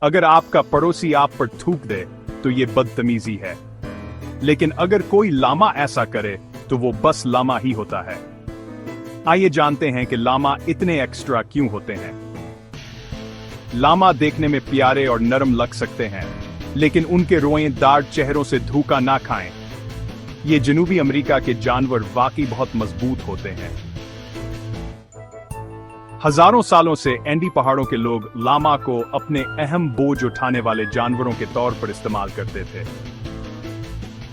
अगर आपका पड़ोसी आप पर थूक दे तो ये बदतमीजी है, लेकिन अगर कोई लामा ऐसा करे तो वो बस लामा ही होता है। आइए जानते हैं कि लामा इतने एक्स्ट्रा क्यों होते हैं। लामा देखने में प्यारे और नरम लग सकते हैं, लेकिन उनके रोएदार चेहरों से धोखा ना खाएं। ये जनूबी अमेरिका के जानवर वाकई बहुत मजबूत होते हैं। हजारों सालों से एंडी पहाड़ों के लोग लामा को अपने अहम बोझ उठाने वाले जानवरों के तौर पर इस्तेमाल करते थे।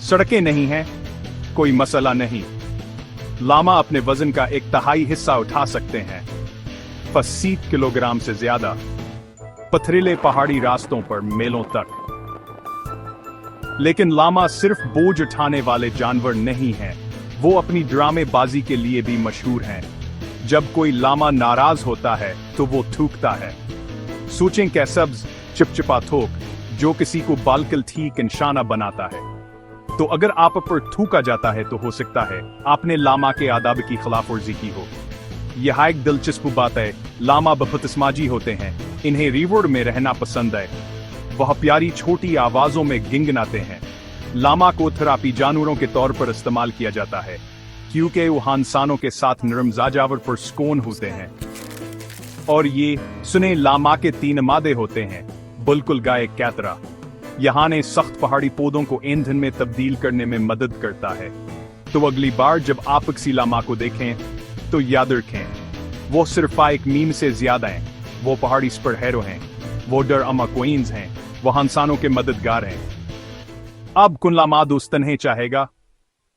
सड़कें नहीं हैं, कोई मसला नहीं। लामा अपने वजन का 1/3 हिस्सा उठा सकते हैं, 80 किलोग्राम से ज्यादा, पथरीले पहाड़ी रास्तों पर मीलों तक। लेकिन लामा सिर्फ बोझ उठाने वाले जानवर नहीं हैं, वो अपनी ड्रामेबाजी के लिए भी मशहूर हैं। जब कोई लामा नाराज होता है तो वो थूकता है। सोचें कैसा चिपचिपा थूक जो किसी को बालकल ठीक निशाना बनाता है। तो अगर आप पर थूका जाता है तो हो सकता है आपने लामा के आदाब की खिलाफवर्जी की हो। यह एक दिलचस्प बात है, लामा बहुत समाजी होते हैं, इन्हें रिवॉर्ड में रहना पसंद है। वह प्यारी छोटी आवाजों में गिंगनाते हैं। लामा को थेरेपी जानवरों के तौर पर इस्तेमाल किया जाता है, क्योंकि वो इंसानों के साथ नरम जाजावर पर सुकून होते हैं। और ये सुने, लामा के 3 मादे होते हैं, बिल्कुल गाय कैतरा। यहाँ ने सख्त पहाड़ी पौधों को ईंधन में तब्दील करने में मदद करता है। तो अगली बार जब आप किसी लामा को देखें तो याद रखें, वो सिर्फ एक मीम से ज्यादा हैं। वो पहाड़ी सुपर हीरो हैं, वो डर अमा क्वींस हैं, वो इंसानों के मददगार हैं। अब कुन लामा दोस्त नहीं चाहेगा।